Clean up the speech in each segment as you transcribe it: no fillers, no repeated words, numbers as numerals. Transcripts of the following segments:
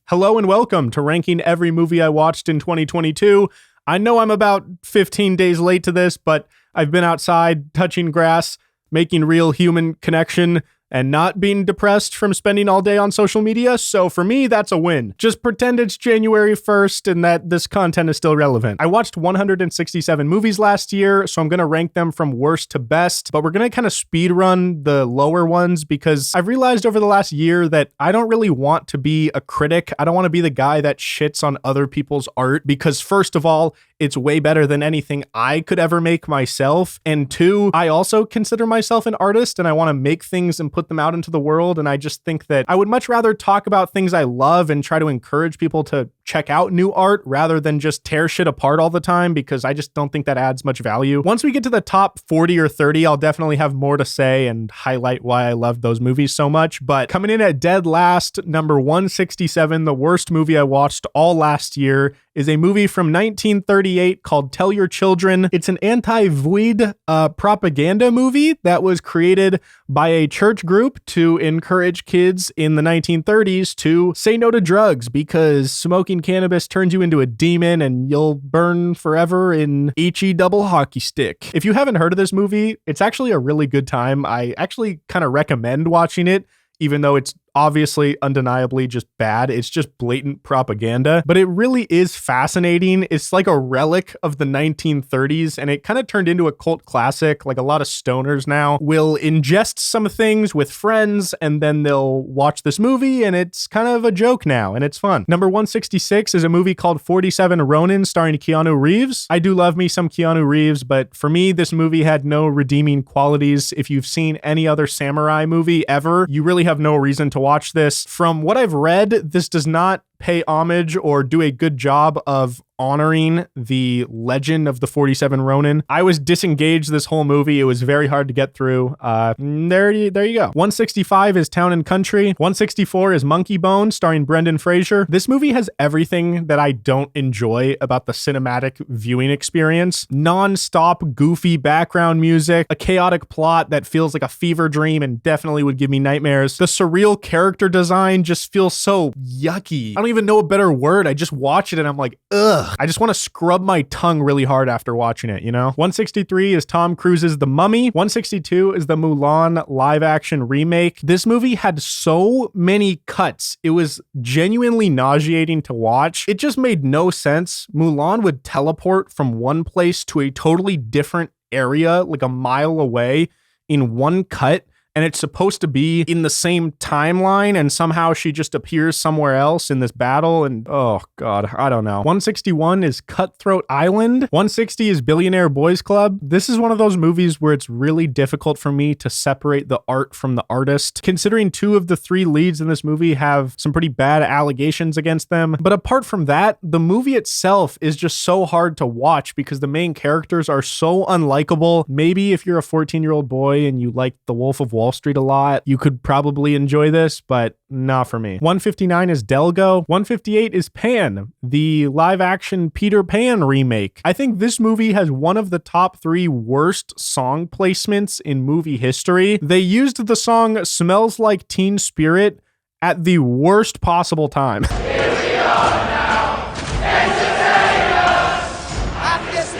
Hello and welcome to ranking every movie I watched in 2022. I know I'm about 15 days late to this, but I've been outside touching grass, making real human connection, and not being depressed from spending all day on social media, so for me, that's a win. Just pretend it's January 1st and that this content is still relevant. I watched 167 movies last year, so I'm gonna rank them from worst to best, but we're gonna kind of speed run the lower ones because I've realized over the last year that I don't really want to be a critic. I don't want to be the guy that shits on other people's art because first of all, it's way better than anything I could ever make myself. And two, I also consider myself an artist and I want to make things and put them out into the world. And I just think that I would much rather talk about things I love and try to encourage people to check out new art rather than just tear shit apart all the time because I just don't think that adds much value. Once we get to the top 40 or 30, I'll definitely have more to say and highlight why I love those movies so much. But coming in at dead last, number 167, the worst movie I watched all last year, is a movie from 1938 called Tell Your Children. It's an anti-void propaganda movie that was created by a church group to encourage kids in the 1930s to say no to drugs because smoking cannabis turns you into a demon and you'll burn forever in Ichi double hockey stick. If you haven't heard of this movie, it's actually a really good time. I actually kind of recommend watching it, even though it's obviously undeniably just bad. It's just blatant propaganda, but it really is fascinating. It's like a relic of the 1930s and it kind of turned into a cult classic. Like a lot of stoners now will ingest some things with friends and then they'll watch this movie and it's kind of a joke now and it's fun. Number 166 is a movie called 47 Ronin starring Keanu Reeves. I do love me some Keanu Reeves, but for me, this movie had no redeeming qualities. If you've seen any other samurai movie ever, you really have no reason to watch this. From what I've read, this does not pay homage or do a good job of honoring the legend of the 47 Ronin. I was disengaged this whole movie. It was very hard to get through. There you go. 165 is Town and Country. 164 is Monkey Bone starring Brendan Fraser. This movie has everything that I don't enjoy about the cinematic viewing experience. Non-stop goofy background music, a chaotic plot that feels like a fever dream and definitely would give me nightmares. The surreal character design just feels so yucky. I don't even know a better word. I just watch it and I'm like, ugh. I just want to scrub my tongue really hard after watching it, you know? 163 is Tom Cruise's The Mummy. 162 is the Mulan live action remake. This movie had so many cuts. It was genuinely nauseating to watch. It just made no sense. Mulan would teleport from one place to a totally different area, like a mile away in one cut. And it's supposed to be in the same timeline, and somehow she just appears somewhere else in this battle, and oh god, I don't know. 161 is Cutthroat Island. 160 is Billionaire Boys Club. This is one of those movies where it's really difficult for me to separate the art from the artist, considering two of the three leads in this movie have some pretty bad allegations against them. But apart from that, the movie itself is just so hard to watch because the main characters are so unlikable. Maybe if you're a 14-year-old boy and you like The Wolf of Wall Street a lot, you could probably enjoy this, but not for me. 159 is Delgo. 158 is Pan, the live action Peter Pan remake. I think this movie has one of the top 3 worst song placements in movie history. They used the song Smells Like Teen Spirit at the worst possible time. Here we are now, entertain us. I'm just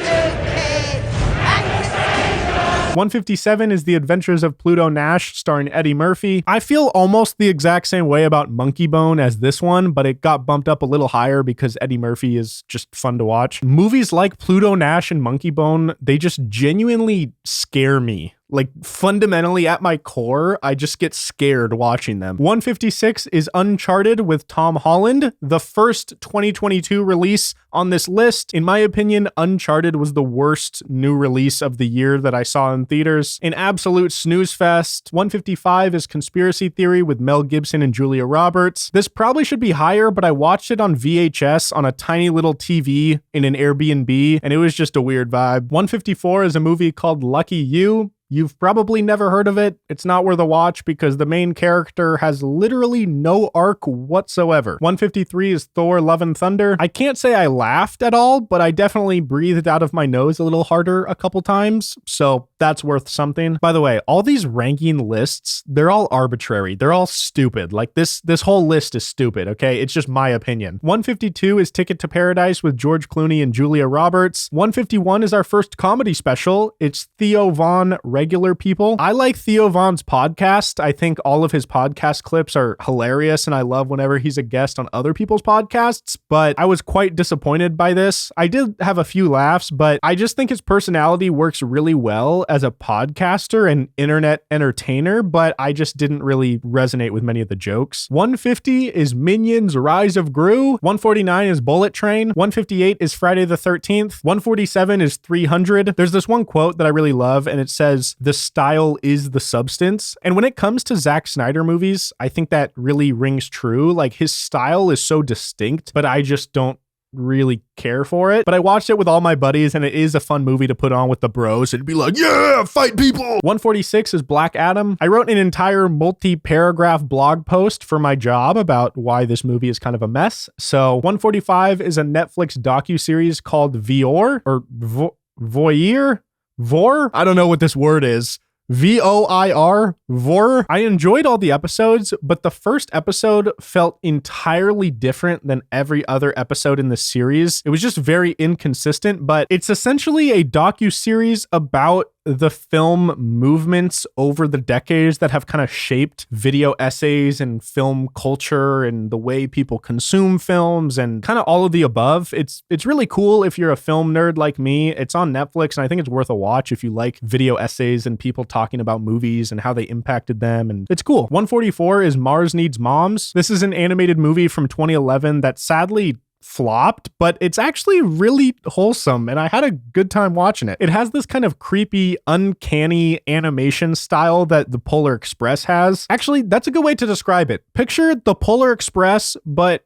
157 is The Adventures of Pluto Nash starring Eddie Murphy. I feel almost the exact same way about Monkey Bone as this one, but it got bumped up a little higher because Eddie Murphy is just fun to watch. Movies like Pluto Nash and Monkey Bone, they just genuinely scare me. Like fundamentally at my core, I just get scared watching them. 156 is Uncharted with Tom Holland, the first 2022 release on this list. In my opinion, Uncharted was the worst new release of the year that I saw in theaters. An absolute snooze fest. 155 is Conspiracy Theory with Mel Gibson and Julia Roberts. This probably should be higher, but I watched it on VHS on a tiny little TV in an Airbnb, and it was just a weird vibe. 154 is a movie called Lucky You. You've probably never heard of it. It's not worth a watch because the main character has literally no arc whatsoever. 153 is Thor: Love and Thunder. I can't say I laughed at all, but I definitely breathed out of my nose a little harder a couple times. So that's worth something. By the way, all these ranking lists, they're all arbitrary. They're all stupid. Like this whole list is stupid, okay? It's just my opinion. 152 is Ticket to Paradise with George Clooney and Julia Roberts. 151 is our first comedy special. It's Theo Von Regular People. I like Theo Von's podcast. I think all of his podcast clips are hilarious, and I love whenever he's a guest on other people's podcasts, but I was quite disappointed by this. I did have a few laughs, but I just think his personality works really well as a podcaster and internet entertainer, but I just didn't really resonate with many of the jokes. 150 is Minions Rise of Gru. 149 is Bullet Train. 158 is Friday the 13th. 147 is 300. There's this one quote that I really love, and it says, "The style is the substance." And when it comes to Zack Snyder movies, I think that really rings true. Like, his style is so distinct, but I just don't really care for it. But I watched it with all my buddies, and it is a fun movie to put on with the bros and be like, yeah, fight people. 146 is Black Adam. I wrote an entire multi-paragraph blog post for my job about why this movie is kind of a mess. So 145 is a Netflix docuseries called Voyeur or Voyeur? Vor? I don't know what this word is. Voir, Vor. I enjoyed all the episodes, but the first episode felt entirely different than every other episode in the series. It was just very inconsistent, but it's essentially a docuseries about the film movements over the decades that have kind of shaped video essays and film culture and the way people consume films and kind of all of the above. It's really cool if you're a film nerd like me. It's on Netflix, and I think it's worth a watch if you like video essays and people talking about movies and how they impacted them, and it's cool. 144 is Mars Needs Moms. This is an animated movie from 2011 that sadly flopped, but it's actually really wholesome, and I had a good time watching it. It has this kind of creepy, uncanny animation style that the Polar Express has. Actually, that's a good way to describe it. Picture the Polar Express, but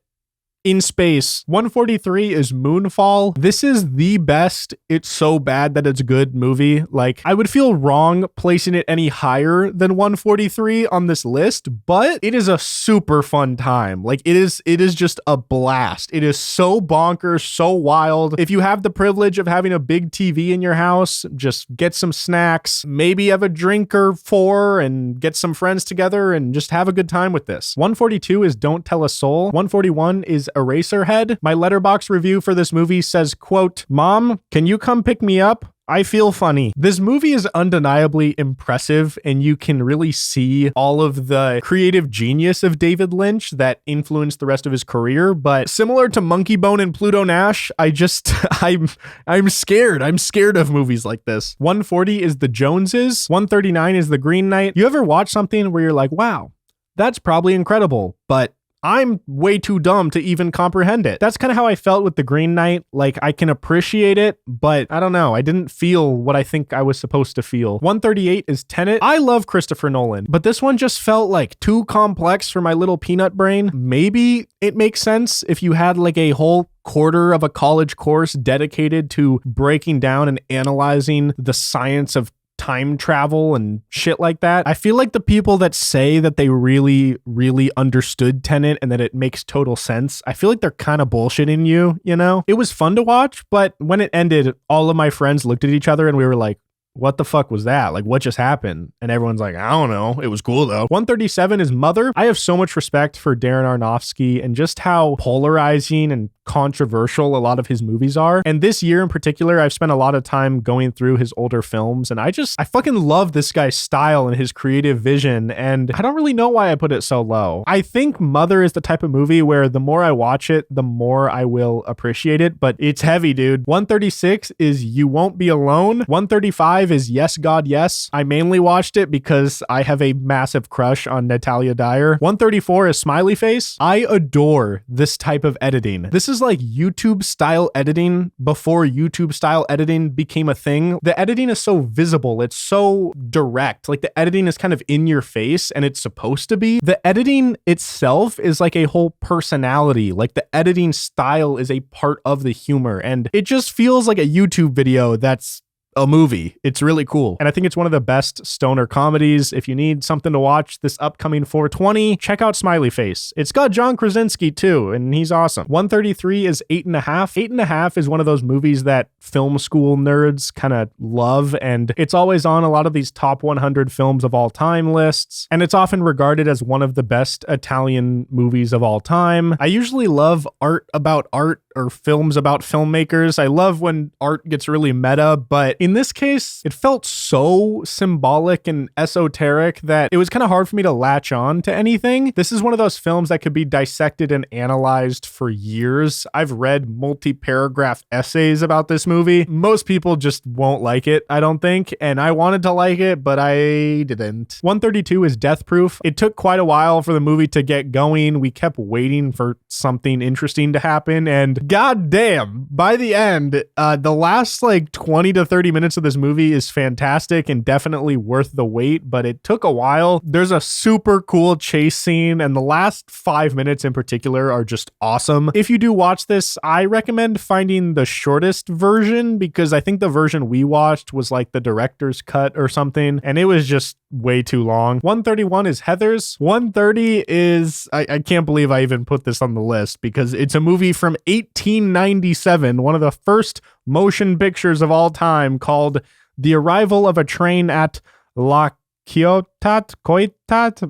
in space. 143 is Moonfall. This is the best "it's so bad that it's good" movie. Like, I would feel wrong placing it any higher than 143 on this list, but it is a super fun time. Like, it is just a blast. It is so bonkers, so wild. If you have the privilege of having a big TV in your house, just get some snacks, maybe have a drink or four, and get some friends together and just have a good time with this. 142 is Don't Tell a Soul. 141 is Eraserhead. My Letterboxd review for this movie says, quote, "Mom, can you come pick me up? I feel funny." This movie is undeniably impressive, and you can really see all of the creative genius of David Lynch that influenced the rest of his career. But similar to Monkey Bone and Pluto Nash, I'm scared. I'm scared of movies like this. 140 is The Joneses. 139 is The Green Knight. You ever watch something where you're like, wow, that's probably incredible, but I'm way too dumb to even comprehend it? That's kind of how I felt with The Green Knight. Like, I can appreciate it, but I don't know. I didn't feel what I think I was supposed to feel. 138 is Tenet. I love Christopher Nolan, but this one just felt like too complex for my little peanut brain. Maybe it makes sense if you had like a whole quarter of a college course dedicated to breaking down and analyzing the science of time travel and shit like that. I feel like the people that say that they really, really understood Tenet and that it makes total sense, I feel like they're kind of bullshitting you, you know? It was fun to watch, but when it ended, all of my friends looked at each other and we were like, what the fuck was that? Like, what just happened? And everyone's like, I don't know. It was cool though. 137 is Mother. I have so much respect for Darren Aronofsky and just how polarizing and controversial a lot of his movies are. And this year in particular, I've spent a lot of time going through his older films, and I fucking love this guy's style and his creative vision, and I don't really know why I put it so low. I think Mother is the type of movie where the more I watch it, the more I will appreciate it, but it's heavy, dude. 136 is You Won't Be Alone. 135 is Yes, God, Yes. I mainly watched it because I have a massive crush on Natalia Dyer. 134 is Smiley Face. I adore this type of editing. This is like YouTube style editing before YouTube style editing became a thing. The editing is so visible. It's so direct. Like, the editing is kind of in your face, and it's supposed to be. The editing itself is like a whole personality. Like, the editing style is a part of the humor, and it just feels like a YouTube video that's a movie. It's really cool. And I think it's one of the best stoner comedies. If you need something to watch this upcoming 420, check out Smiley Face. It's got John Krasinski too, and he's awesome. 133 is 8.5. 8.5 is one of those movies that film school nerds kind of love, and it's always on a lot of these top 100 films of all time lists, and it's often regarded as one of the best Italian movies of all time. I usually love art about art or films about filmmakers. I love when art gets really meta, but in this case, it felt so symbolic and esoteric that it was kind of hard for me to latch on to anything. This is one of those films that could be dissected and analyzed for years. I've read multi-paragraph essays about this movie. Most people just won't like it, I don't think, and I wanted to like it, but I didn't. 132 is Death Proof. It took quite a while for the movie to get going. We kept waiting for something interesting to happen, and god damn, by the end, the last like 20 to 30 minutes of this movie is fantastic and definitely worth the wait, but it took a while. There's a super cool chase scene, and the last 5 minutes in particular are just awesome. If you do watch this, I recommend finding the shortest version, because I think the version we watched was like the director's cut or something, and it was just way too long. 131 is Heathers. 130 is, I can't believe I even put this on the list, because it's a movie from 1897, one of the first motion pictures of all time, called The Arrival of a Train at La Koitat?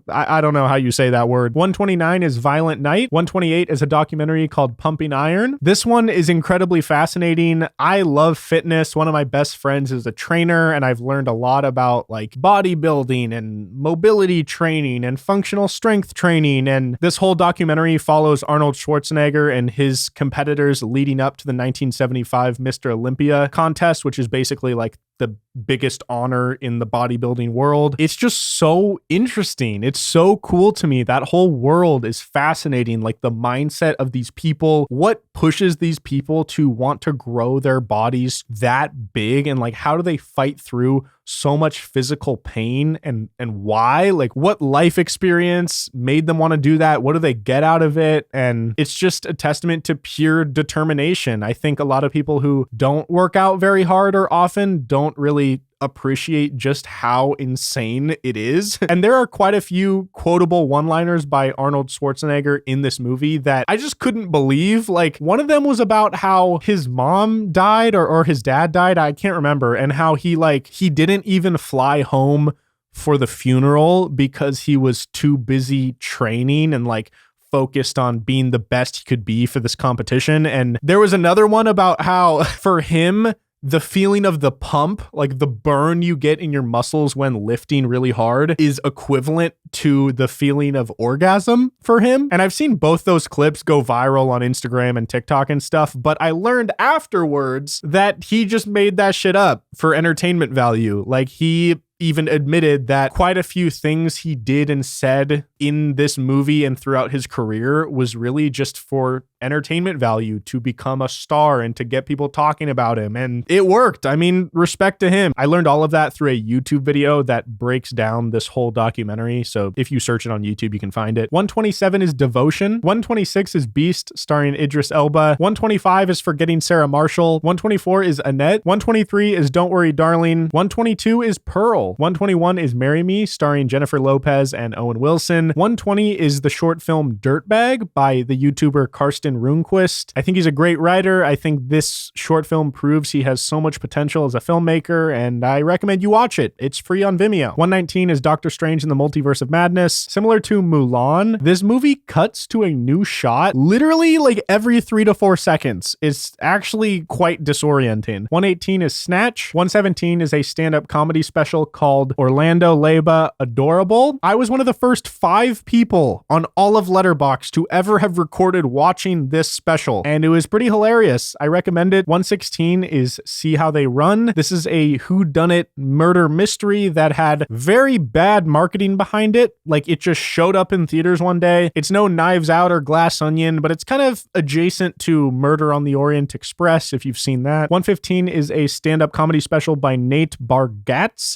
I don't know how you say that word. 129 is Violent Night. 128 is a documentary called Pumping Iron. This one is incredibly fascinating. I love fitness. One of my best friends is a trainer, and I've learned a lot about like bodybuilding and mobility training and functional strength training. And this whole documentary follows Arnold Schwarzenegger and his competitors leading up to the 1975 Mr. Olympia contest, which is basically like the biggest honor in the bodybuilding world. It's just so interesting. It's so cool to me. That whole world is fascinating. Like the mindset of these people, what pushes these people to want to grow their bodies that big, and like how do they fight through so much physical pain, and why? Like what life experience made them want to do that? What do they get out of it? And it's just a testament to pure determination. I think a lot of people who don't work out very hard or often don't really appreciate just how insane it is. And there are quite a few quotable one-liners by Arnold Schwarzenegger in this movie that I just couldn't believe. Like one of them was about how his mom died or his dad died, I can't remember, and how he didn't even fly home for the funeral because he was too busy training and like focused on being the best he could be for this competition. And there was another one about how for him, the feeling of the pump, like the burn you get in your muscles when lifting really hard, is equivalent to the feeling of orgasm for him. And I've seen both those clips go viral on Instagram and TikTok and stuff, but I learned afterwards that he just made that shit up for entertainment value. Like he even admitted that quite a few things he did and said in this movie and throughout his career was really just for entertainment value, to become a star and to get people talking about him. And it worked. I mean, respect to him. I learned all of that through a YouTube video that breaks down this whole documentary. So if you search it on YouTube, you can find it. 127 is Devotion. 126 is Beast, starring Idris Elba. 125 is Forgetting Sarah Marshall. 124 is Annette. 123 is Don't Worry, Darling. 122 is Pearl. 121 is Marry Me, starring Jennifer Lopez and Owen Wilson. 120 is the short film Dirtbag by the YouTuber Karsten Runquist. I think he's a great writer. I think this short film proves he has so much potential as a filmmaker, and I recommend you watch it. It's free on Vimeo. 119 is Doctor Strange in the Multiverse of Madness. Similar to Mulan, this movie cuts to a new shot literally like every 3 to 4 seconds. It's actually quite disorienting. 118 is Snatch. 117 is a stand-up comedy special called Orlando Leyba Adorable. I was one of the first 5 people on all of Letterboxd to ever have recorded watching this special, and it was pretty hilarious. I recommend it. 116 is See How They Run. This is a whodunit murder mystery that had very bad marketing behind it. Like it just showed up in theaters one day. It's no Knives Out or Glass Onion, but it's kind of adjacent to Murder on the Orient Express, if you've seen that. 115 is a stand-up comedy special by Nate Bargatz.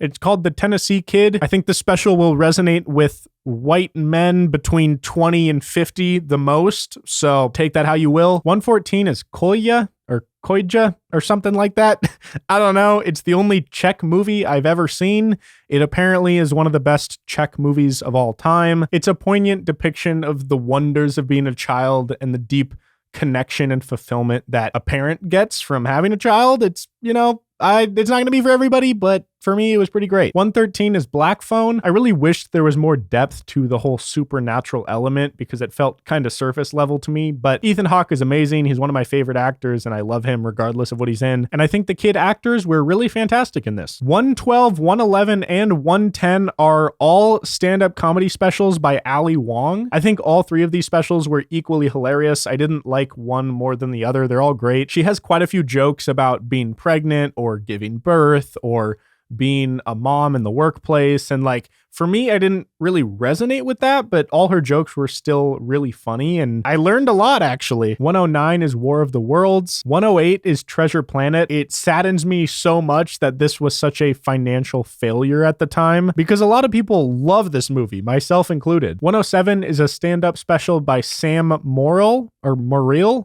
It's called The Tennessee Kid. I think the special will resonate with white men between 20 and 50 the most, so take that how you will. 114 is Koya, or Koja or something like that. I don't know. It's the only Czech movie I've ever seen. It apparently is one of the best Czech movies of all time. It's a poignant depiction of the wonders of being a child and the deep connection and fulfillment that a parent gets from having a child. It's, it's not going to be for everybody, but for me, it was pretty great. 113 is Black Phone. I really wished there was more depth to the whole supernatural element because it felt kind of surface level to me, but Ethan Hawke is amazing. He's one of my favorite actors and I love him regardless of what he's in. And I think the kid actors were really fantastic in this. 112, 111, and 110 are all stand-up comedy specials by Ali Wong. I think all three of these specials were equally hilarious. I didn't like one more than the other. They're all great. She has quite a few jokes about being pregnant or giving birth or being a mom in the workplace. And for me, I didn't really resonate with that, but all her jokes were still really funny. And I learned a lot, actually. 109 is War of the Worlds. 108 is Treasure Planet. It saddens me so much that this was such a financial failure at the time because a lot of people love this movie, myself included. 107 is a stand-up special by Sam Morrill.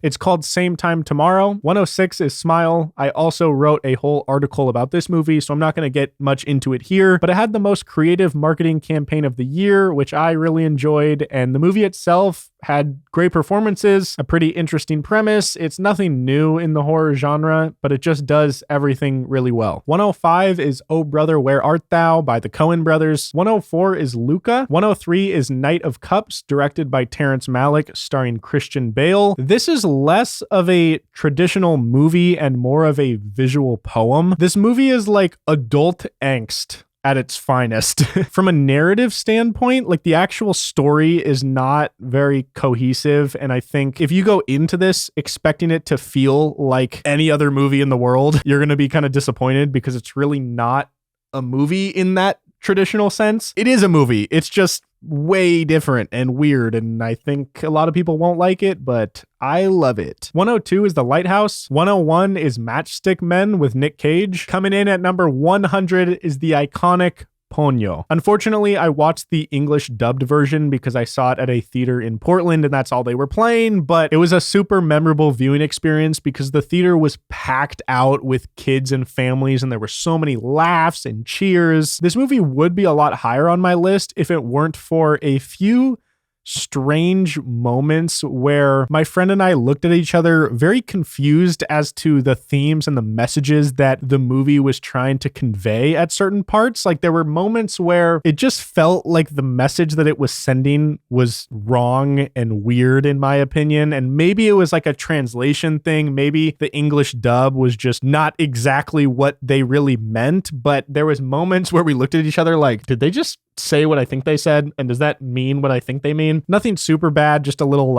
It's called Same Time Tomorrow. 106 is Smile. I also wrote a whole article about this movie, so I'm not going to get much into it here, but it had the most creative marketing campaign of the year, which I really enjoyed, and the movie itself had great performances, a pretty interesting premise. It's nothing new in the horror genre, but it just does everything really well. 105 is Oh Brother, Where Art Thou by the Coen brothers. 104 is Luca. 103 is Knight of Cups, directed by Terrence Malick, starring Christian Bale. This is less of a traditional movie and more of a visual poem. This movie is like adult angst at its finest. From a narrative standpoint, the actual story is not very cohesive. And I think if you go into this expecting it to feel like any other movie in the world, you're going to be kind of disappointed because it's really not a movie in that traditional sense. It is a movie. It's just way different and weird, and I think a lot of people won't like it, but I love it. 102 is The Lighthouse. 101 is Matchstick Men with Nick Cage. Coming in at number 100 is the iconic Ponyo. Unfortunately, I watched the English dubbed version because I saw it at a theater in Portland and that's all they were playing, but it was a super memorable viewing experience because the theater was packed out with kids and families and there were so many laughs and cheers. This movie would be a lot higher on my list if it weren't for a few strange moments where my friend and I looked at each other very confused as to the themes and the messages that the movie was trying to convey at certain parts. There were moments where it just felt like the message that it was sending was wrong and weird, in my opinion. And maybe it was a translation thing. Maybe the English dub was just not exactly what they really meant. But there was moments where we looked at each other did they just say what I think they said? And does that mean what I think they mean? Nothing super bad, just a little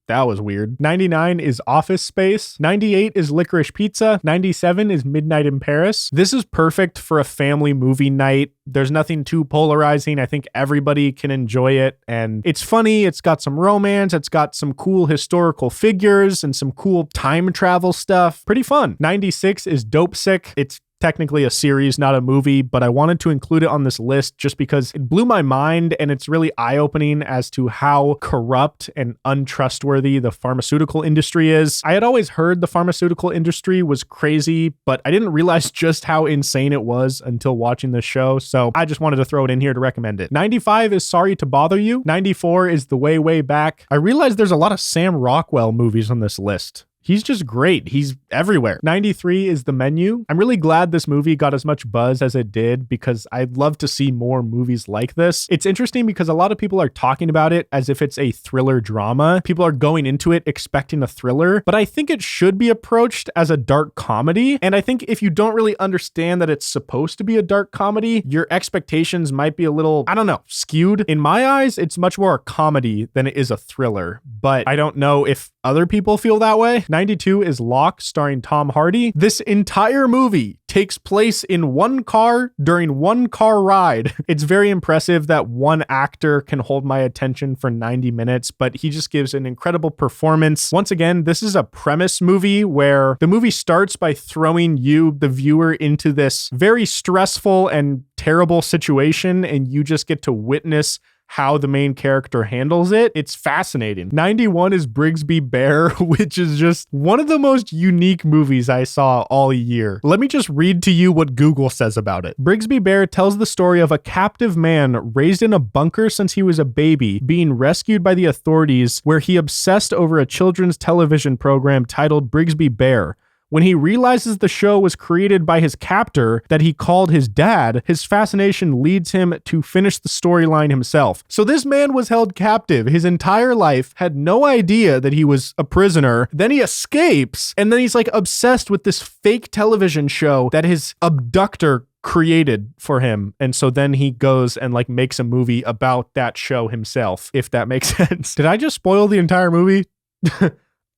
that was weird. 99 is Office Space. 98 is Licorice Pizza. 97 is Midnight in Paris. This is perfect for a family movie night. There's nothing too polarizing. I think everybody can enjoy it. And it's funny. It's got some romance. It's got some cool historical figures and some cool time travel stuff. Pretty fun. 96 is Dope Sick. It's technically a series, not a movie, but I wanted to include it on this list just because it blew my mind and it's really eye-opening as to how corrupt and untrustworthy the pharmaceutical industry is. I had always heard the pharmaceutical industry was crazy, but I didn't realize just how insane it was until watching this show, so I just wanted to throw it in here to recommend it. 95 is Sorry to Bother You. 94 is The Way, Way Back. I realized there's a lot of Sam Rockwell movies on this list. He's just great. He's everywhere. 93 is The Menu. I'm really glad this movie got as much buzz as it did because I'd love to see more movies like this. It's interesting because a lot of people are talking about it as if it's a thriller drama. People are going into it expecting a thriller, but I think it should be approached as a dark comedy. And I think if you don't really understand that it's supposed to be a dark comedy, your expectations might be a little, skewed. In my eyes, it's much more a comedy than it is a thriller, but I don't know if other people feel that way. 92 is Locke, starring Tom Hardy. This entire movie takes place in one car during one car ride. It's very impressive that one actor can hold my attention for 90 minutes, but he just gives an incredible performance. Once again, this is a premise movie where the movie starts by throwing you, the viewer, into this very stressful and terrible situation, and you just get to witness how the main character handles it, it's fascinating. 91 is Brigsby Bear, which is just one of the most unique movies I saw all year. Let me just read to you what Google says about it. Brigsby Bear tells the story of a captive man raised in a bunker since he was a baby, being rescued by the authorities, where he obsessed over a children's television program titled Brigsby Bear. When he realizes the show was created by his captor that he called his dad, his fascination leads him to finish the storyline himself. So this man was held captive his entire life, had no idea that he was a prisoner. Then he escapes, and then he's like obsessed with this fake television show that his abductor created for him. And so then he goes and like makes a movie about that show himself, if that makes sense. Did I just spoil the entire movie?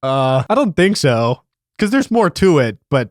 I don't think so. Because there's more to it, but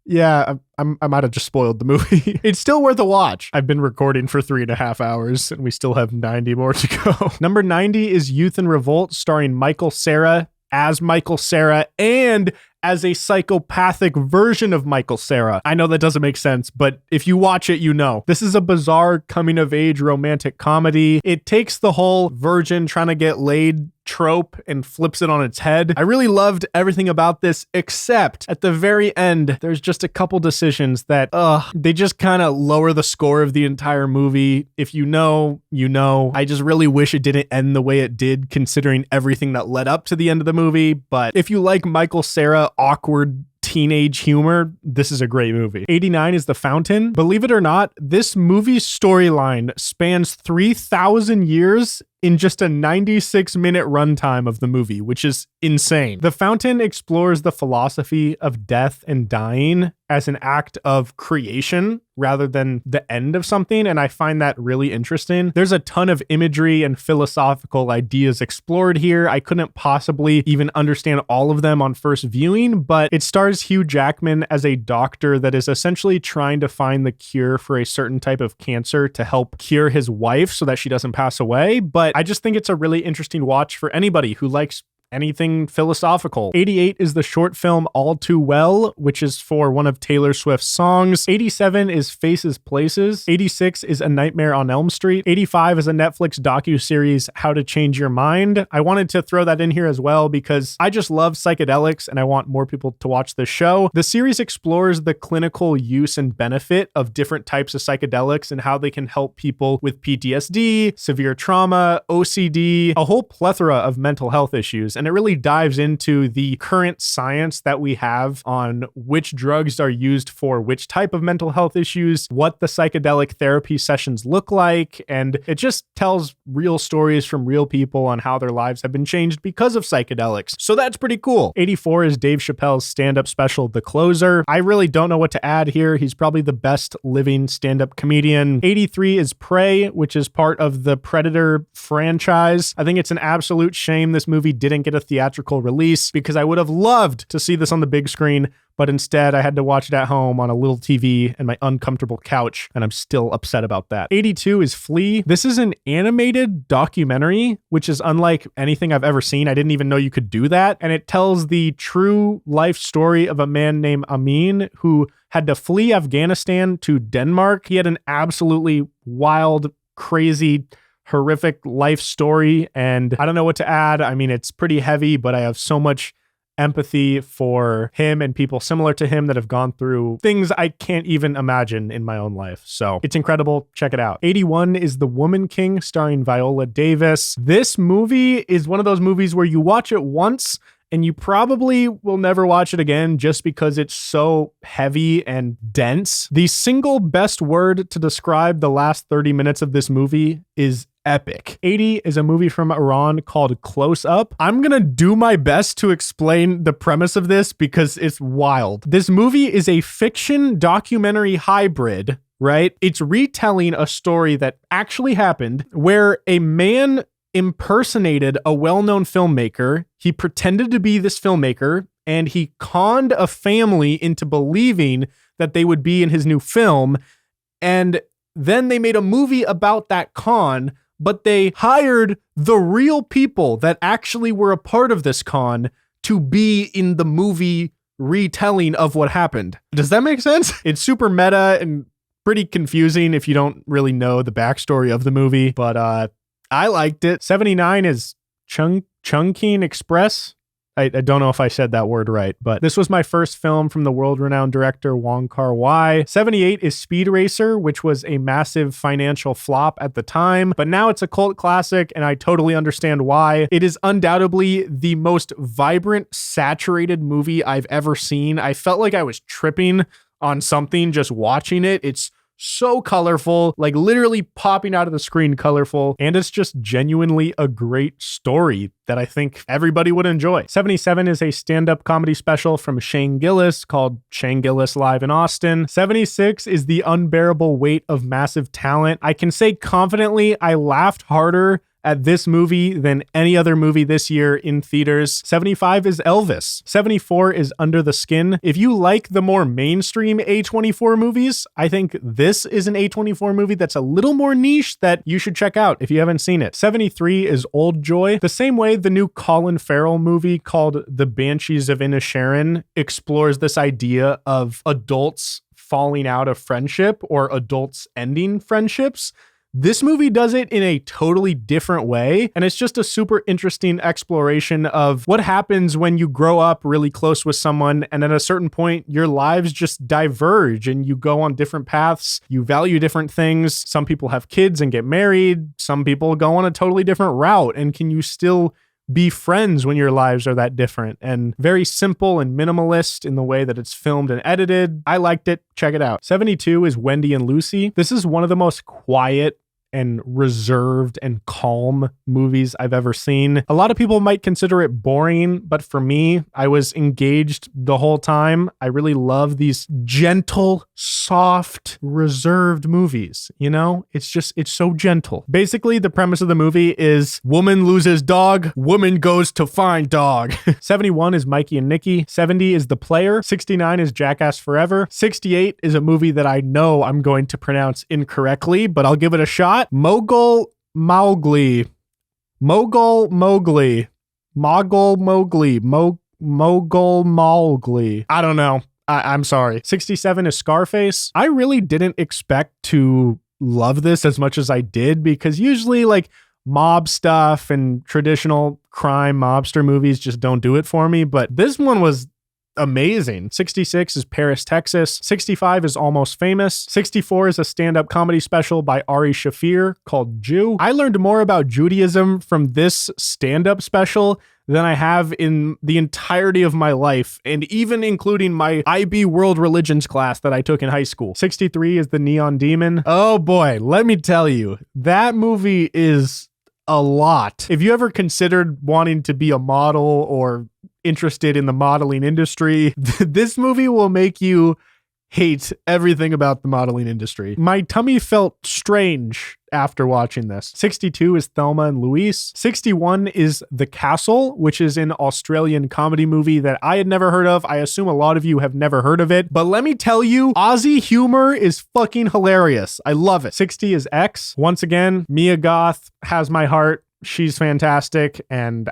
yeah, I might have just spoiled the movie. It's still worth a watch. I've been recording for 3.5 hours and we still have 90 more to go. Number 90 is Youth in Revolt, starring Michael Cera as Michael Cera and as a psychopathic version of Michael Cera. I know that doesn't make sense, but if you watch it, you know. This is a bizarre coming-of-age romantic comedy. It takes the whole virgin trying to get laid trope and flips it on its head. I really loved everything about this, except at the very end, there's just a couple decisions that, they just kind of lower the score of the entire movie. If you know, you know. I just really wish it didn't end the way it did, considering everything that led up to the end of the movie. But if you like Michael Cera awkward teenage humor, this is a great movie. 89 is The Fountain. Believe it or not, this movie's storyline spans 3,000 years in just a 96-minute runtime of the movie, which is insane. The Fountain explores the philosophy of death and dying as an act of creation rather than the end of something, and I find that really interesting. There's a ton of imagery and philosophical ideas explored here. I couldn't possibly even understand all of them on first viewing, but it stars Hugh Jackman as a doctor that is essentially trying to find the cure for a certain type of cancer to help cure his wife so that she doesn't pass away. But I just think it's a really interesting watch for anybody who likes anything philosophical. 88 is the short film All Too Well, which is for one of Taylor Swift's songs. 87 is Faces Places. 86 is A Nightmare on Elm Street. 85 is a Netflix docuseries How to Change Your Mind. I wanted to throw that in here as well because I just love psychedelics and I want more people to watch this show. The series explores the clinical use and benefit of different types of psychedelics and how they can help people with PTSD, severe trauma, OCD, a whole plethora of mental health issues. And it really dives into the current science that we have on which drugs are used for which type of mental health issues, what the psychedelic therapy sessions look like, and it just tells real stories from real people on how their lives have been changed because of psychedelics. So that's pretty cool. 84 is Dave Chappelle's stand-up special, The Closer. I really don't know what to add here. He's probably the best living stand-up comedian. 83 is Prey, which is part of the Predator franchise. I think it's an absolute shame this movie didn't get a theatrical release because I would have loved to see this on the big screen, but instead I had to watch it at home on a little TV and my uncomfortable couch, and I'm still upset about that. 82 is Flea. This is an animated documentary, which is unlike anything I've ever seen. I didn't even know you could do that, and it tells the true life story of a man named Amin who had to flee Afghanistan to Denmark. He had an absolutely wild, crazy, horrific life story, and I don't know what to add. I mean, it's pretty heavy, but I have so much empathy for him and people similar to him that have gone through things I can't even imagine in my own life. So it's incredible. Check it out. 81 is The Woman King, starring Viola Davis. This movie is one of those movies where you watch it once and you probably will never watch it again just because it's so heavy and dense. The single best word to describe the last 30 minutes of this movie is epic. 80 is a movie from Iran called Close Up. I'm gonna do my best to explain the premise of this because it's wild. This movie is a fiction documentary hybrid, right? It's retelling a story that actually happened where a man impersonated a well-known filmmaker. He pretended to be this filmmaker and he conned a family into believing that they would be in his new film. And then they made a movie about that con, but they hired the real people that actually were a part of this con to be in the movie retelling of what happened. Does that make sense? It's super meta and pretty confusing if you don't really know the backstory of the movie, but I liked it. 79 is Chungking Express. I don't know if I said that word right, but this was my first film from the world-renowned director Wong Kar-wai. 78 is Speed Racer, which was a massive financial flop at the time, but now it's a cult classic, and I totally understand why. It is undoubtedly the most vibrant, saturated movie I've ever seen. I felt like I was tripping on something just watching it. It's so colorful, like literally popping out of the screen colorful. And it's just genuinely a great story that I think everybody would enjoy. 77 is a stand-up comedy special from Shane Gillis called Shane Gillis Live in Austin. 76 is the unbearable weight of massive talent. I can say confidently I laughed harder at this movie than any other movie this year in theaters. 75 is Elvis. 74 is Under the Skin. If you like the more mainstream A24 movies, I think this is an A24 movie that's a little more niche that you should check out if you haven't seen it. 73 is Old Joy. The same way the new Colin Farrell movie called The Banshees of Inisherin explores this idea of adults falling out of friendship or adults ending friendships. This movie does it in a totally different way, and it's just a super interesting exploration of what happens when you grow up really close with someone, and at a certain point, your lives just diverge and you go on different paths. You value different things. Some people have kids and get married. Some people go on a totally different route, and can you still be friends when your lives are that different? And very simple and minimalist in the way that it's filmed and edited. I liked it. Check it out. 72 is Wendy and Lucy. This is one of the most quiet and reserved and calm movies I've ever seen. A lot of people might consider it boring, but for me, I was engaged the whole time. I really love these gentle, soft, reserved movies. You know, it's so gentle. Basically, the premise of the movie is woman loses dog, woman goes to find dog. 71 is Mikey and Nikki. 70 is The Player. 69 is Jackass Forever. 68 is a movie that I know I'm going to pronounce incorrectly, but I'll give it a shot. Mogul Mowgli. Mogul Mowgli. I don't know. I'm sorry. 67 is Scarface. I really didn't expect to love this as much as I did, because usually like mob stuff and traditional crime mobster movies just don't do it for me. But this one was amazing. 66 is Paris, Texas. 65 is Almost Famous. 64 is a stand-up comedy special by Ari Shafir called Jew. I learned more about Judaism from this stand-up special than I have in the entirety of my life, and even including my IB World Religions class that I took in high school. 63 is The Neon Demon. Oh boy, let me tell you, that movie is a lot. If you ever considered wanting to be a model or interested in the modeling industry, this movie will make you hate everything about the modeling industry. My tummy felt strange after watching this. 62 is Thelma and Louise. 61 is The Castle, which is an Australian comedy movie that I had never heard of. I assume a lot of you have never heard of it, but let me tell you, Aussie humor is fucking hilarious. I love it. 60 is X. Once again, Mia Goth has my heart. She's fantastic, and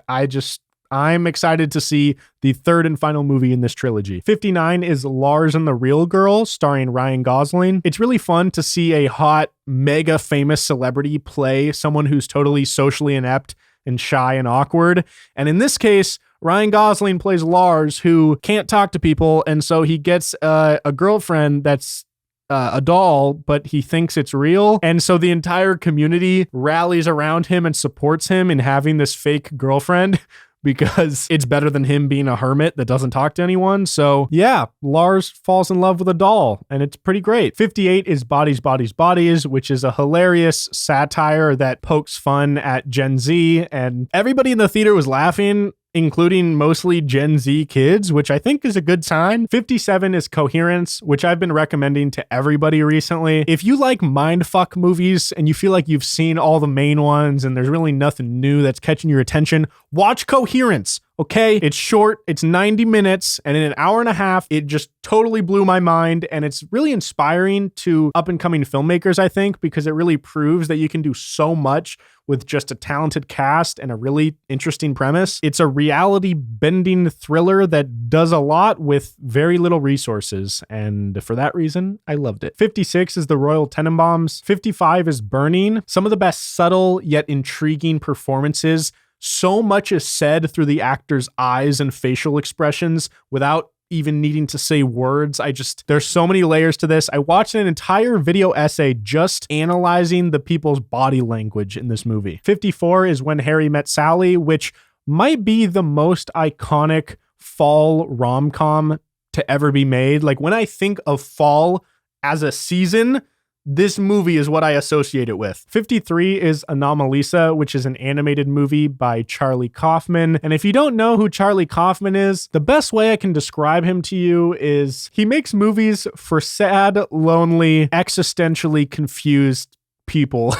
I'm excited to see the third and final movie in this trilogy. 59 is Lars and the Real Girl, starring Ryan Gosling. It's really fun to see a hot, mega famous celebrity play someone who's totally socially inept and shy and awkward. And in this case, Ryan Gosling plays Lars, who can't talk to people, and so he gets a girlfriend that's a doll, but he thinks it's real. And so the entire community rallies around him and supports him in having this fake girlfriend, because it's better than him being a hermit that doesn't talk to anyone. So yeah, Lars falls in love with a doll, and it's pretty great. 58 is Bodies, Bodies, Bodies, which is a hilarious satire that pokes fun at Gen Z, and everybody in the theater was laughing, including mostly Gen Z kids, which I think is a good sign. 57 is Coherence, which I've been recommending to everybody recently. If you like mindfuck movies and you feel like you've seen all the main ones and there's really nothing new that's catching your attention, watch Coherence. Okay, it's short, it's 90 minutes, and in an hour and a half, it just totally blew my mind, and it's really inspiring to up-and-coming filmmakers, I think, because it really proves that you can do so much with just a talented cast and a really interesting premise. It's a reality-bending thriller that does a lot with very little resources, and for that reason, I loved it. 56 is The Royal Tenenbaums. 55 is Burning. Some of the best subtle yet intriguing performances. So much is said through the actor's eyes and facial expressions without even needing to say words. There's so many layers to this. I watched an entire video essay just analyzing the people's body language in this movie. 54 is When Harry Met Sally, which might be the most iconic fall rom-com to ever be made. Like, when I think of fall as a season, this movie is what I associate it with. 53 is Anomalisa, which is an animated movie by Charlie Kaufman. And if you don't know who Charlie Kaufman is, the best way I can describe him to you is he makes movies for sad, lonely, existentially confused people,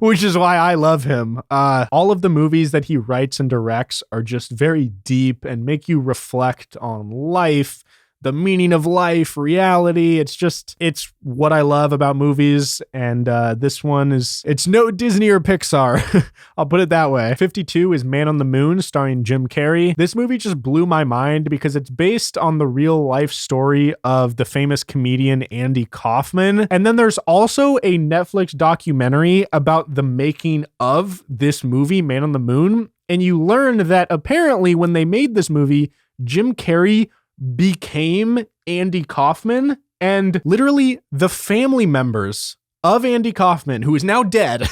which is why I love him. All of the movies that he writes and directs are just very deep and make you reflect on life, the meaning of life, reality. It's what I love about movies. And this one it's no Disney or Pixar. I'll put it that way. 52 is Man on the Moon, starring Jim Carrey. This movie just blew my mind because it's based on the real life story of the famous comedian Andy Kaufman. And then there's also a Netflix documentary about the making of this movie, Man on the Moon. And you learn that apparently when they made this movie, Jim Carrey became Andy Kaufman, and literally the family members of Andy Kaufman, who is now dead,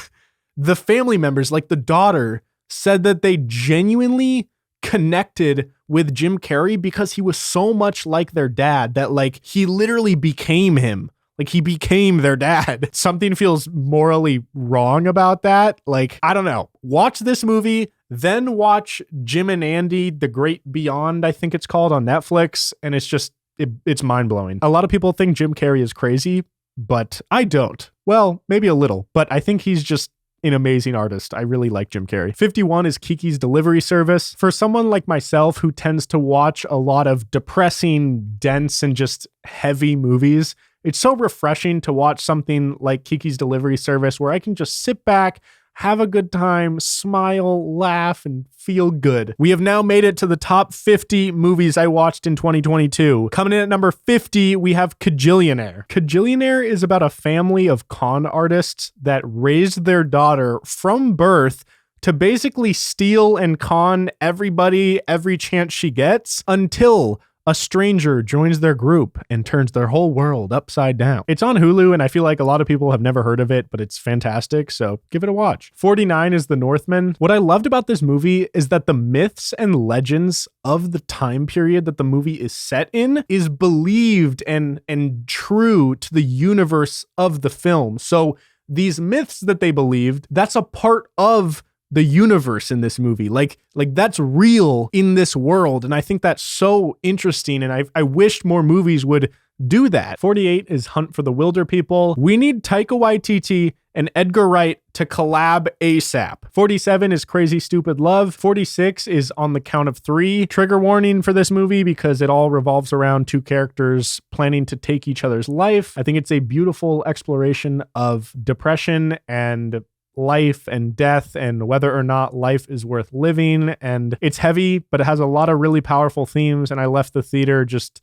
the family members, like the daughter, said that they genuinely connected with Jim Carrey because he was so much like their dad that, like, he literally became him. Like, he became their dad. Something feels morally wrong about that. Like, I don't know. Watch this movie, then watch Jim and Andy, The Great Beyond, I think it's called, on Netflix. And it's mind-blowing. A lot of people think Jim Carrey is crazy, but I don't. Well, maybe a little, but I think he's just an amazing artist. I really like Jim Carrey. 51 is Kiki's Delivery Service. For someone like myself who tends to watch a lot of depressing, dense, and just heavy movies, it's so refreshing to watch something like Kiki's Delivery Service where I can just sit back, have a good time, smile, laugh, and feel good. We have now made it to the top 50 movies I watched in 2022. Coming in at number 50, we have Kajillionaire. Kajillionaire is about a family of con artists that raised their daughter from birth to basically steal and con everybody every chance she gets until a stranger joins their group and turns their whole world upside down. It's on Hulu, and I feel like a lot of people have never heard of it, but it's fantastic, so give it a watch. 49 is The Northman. What I loved about this movie is that the myths and legends of the time period that the movie is set in is believed and true to the universe of the film. So these myths that they believed, that's a part of the universe in this movie. Like that's real in this world. And I think that's so interesting. And I wish more movies would do that. 48 is Hunt for the Wilder People. We need Taika Waititi and Edgar Wright to collab ASAP. 47 is Crazy Stupid Love. 46 is On the Count of Three. Trigger warning for this movie because it all revolves around two characters planning to take each other's life. I think it's a beautiful exploration of depression and life and death and whether or not life is worth living. And it's heavy, but it has a lot of really powerful themes. And I left the theater just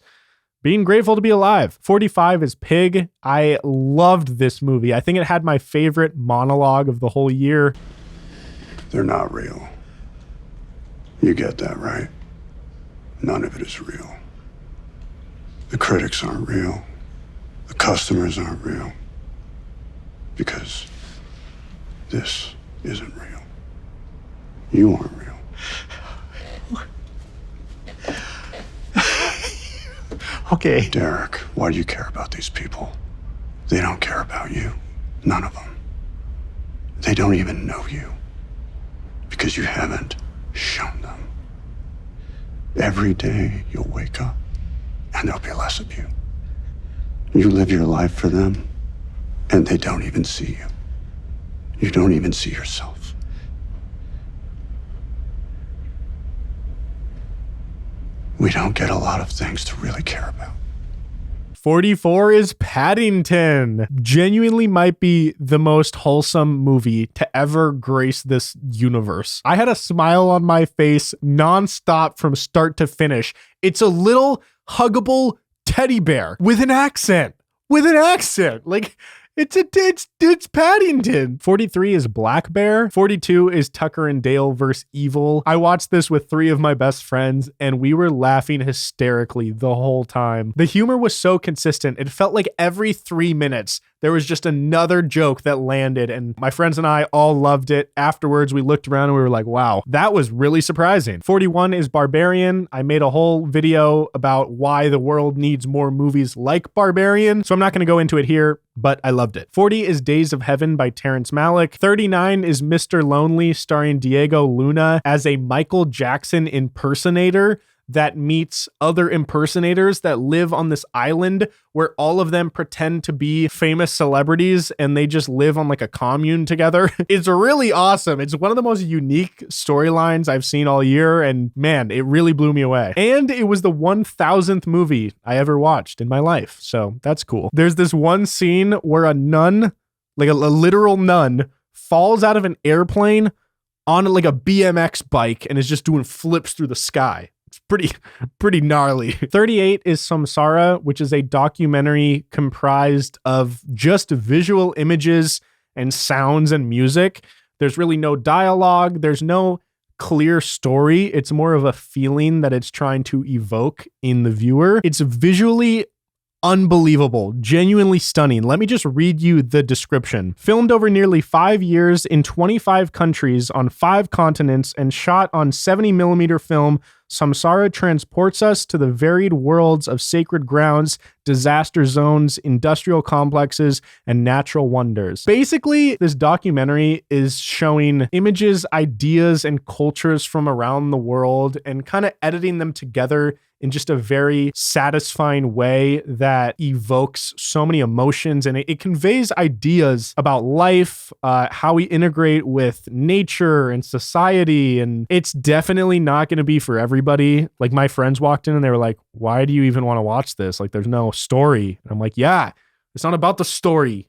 being grateful to be alive. 45 is Pig. I loved this movie. I think it had my favorite monologue of the whole year. They're not real. You get that, right? None of it is real. The critics aren't real. The customers aren't real. Because this isn't real. You aren't real. Okay. Derek, why do you care about these people? They don't care about you. None of them. They don't even know you. Because you haven't shown them. Every day you'll wake up and there'll be less of you. You live your life for them and they don't even see you. You don't even see yourself. We don't get a lot of things to really care about. 44 is Paddington. Genuinely might be the most wholesome movie to ever grace this universe. I had a smile on my face nonstop from start to finish. It's a little huggable teddy bear with an accent. Like, it's Paddington. 43 is Black Bear. 42 is Tucker and Dale vs. Evil. I watched this with 3 of my best friends and we were laughing hysterically the whole time. The humor was so consistent. It felt like every 3 minutes there was just another joke that landed, and my friends and I all loved it. Afterwards, we looked around and we were like, wow, that was really surprising. 41 is Barbarian. I made a whole video about why the world needs more movies like Barbarian, so I'm not going to go into it here, but I loved it. 40 is Days of Heaven by Terrence Malick. 39 is Mr. Lonely, starring Diego Luna as a Michael Jackson impersonator that meets other impersonators that live on this island where all of them pretend to be famous celebrities and they just live on like a commune together. It's really awesome. It's one of the most unique storylines I've seen all year, and man, it really blew me away. And it was the 1000th movie I ever watched in my life, so that's cool. There's this one scene where a nun, like a literal nun, falls out of an airplane on like a BMX bike and is just doing flips through the sky. It's pretty gnarly. 38 is Samsara, which is a documentary comprised of just visual images and sounds and music. There's really no dialogue. There's no clear story. It's more of a feeling that it's trying to evoke in the viewer. It's visually unbelievable, genuinely stunning. Let me just read you the description. Filmed over nearly 5 years in 25 countries on 5 continents and shot on 70mm film, Samsara transports us to the varied worlds of sacred grounds, disaster zones, industrial complexes, and natural wonders. Basically, this documentary is showing images, ideas, and cultures from around the world and kind of editing them together in just a very satisfying way that evokes so many emotions, and it conveys ideas about life, how we integrate with nature and society, and it's definitely not going to be for everybody. Like, my friends walked in and they were like, why do you even want to watch this? Like, there's no story. And I'm like, yeah, it's not about the story.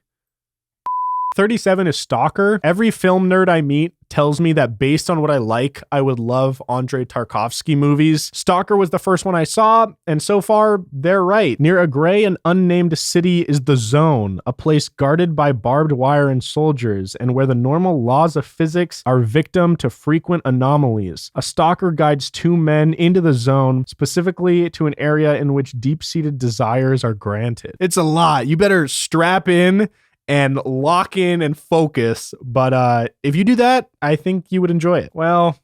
37 is Stalker. Every film nerd I meet tells me that based on what I like, I would love Andrei Tarkovsky movies. Stalker was the first one I saw, and so far, they're right. Near a gray and unnamed city is the Zone, a place guarded by barbed wire and soldiers, and where the normal laws of physics are victim to frequent anomalies. A stalker guides 2 men into the Zone, specifically to an area in which deep-seated desires are granted. It's a lot. You better strap in and lock in and focus. But if you do that, I think you would enjoy it. Well,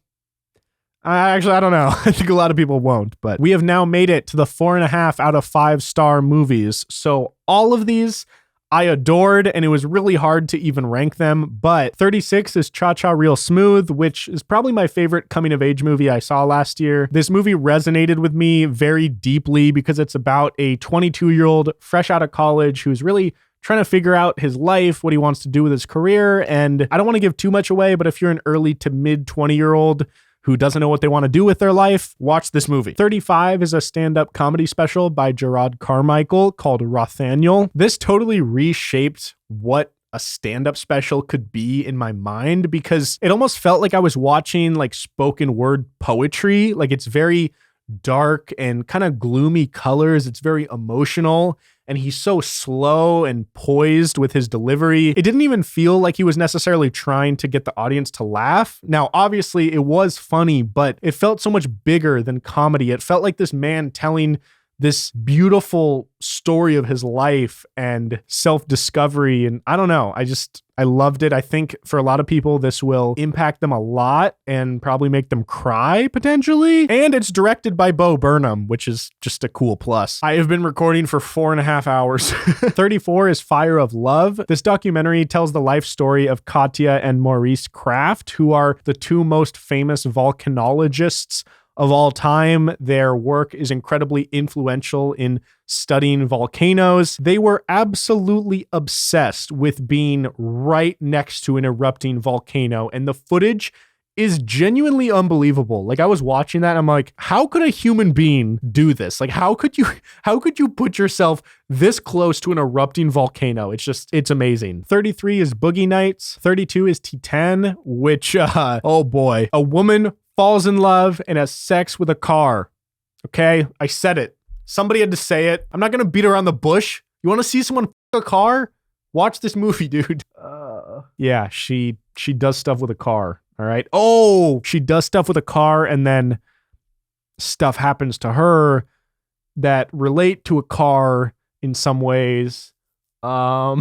I don't know. I think a lot of people won't, but we have now made it to the 4.5 out of 5-star movies. So all of these I adored, and it was really hard to even rank them. But 36 is Cha-Cha Real Smooth, which is probably my favorite coming of age movie I saw last year. This movie resonated with me very deeply because it's about a 22-year-old fresh out of college who's really trying to figure out his life, what he wants to do with his career. And I don't want to give too much away, but if you're an early to mid 20-year-old who doesn't know what they want to do with their life, watch this movie. 35 is a stand-up comedy special by Gerard Carmichael called Rothaniel. This totally reshaped what a stand-up special could be in my mind, because it almost felt like I was watching like spoken word poetry. Like, it's very dark and kind of gloomy colors. It's very emotional. And he's so slow and poised with his delivery. It didn't even feel like he was necessarily trying to get the audience to laugh. Now, obviously, it was funny, but it felt so much bigger than comedy. It felt like this man telling this beautiful story of his life and self-discovery. And I don't know, I loved it. I think for a lot of people, this will impact them a lot and probably make them cry potentially. And it's directed by Bo Burnham, which is just a cool plus. I have been recording for 4.5 hours. 34 is Fire of Love. This documentary tells the life story of Katya and Maurice Kraft, who are the 2 most famous volcanologists of all time. Their work is incredibly influential in studying volcanoes. They were absolutely obsessed with being right next to an erupting volcano, and the footage is genuinely unbelievable. Like I was watching that and I'm like, how could a human being do this? Like how could you put yourself this close to an erupting volcano? It's amazing. 33 is Boogie Nights. 32 is T10, which, oh boy, a woman falls in love and has sex with a car. Okay, I said it. Somebody had to say it. I'm not going to beat around the bush. You want to see someone f*** a car? Watch this movie, dude. Yeah, she does stuff with a car. All right. Oh, she does stuff with a car and then stuff happens to her that relate to a car in some ways. How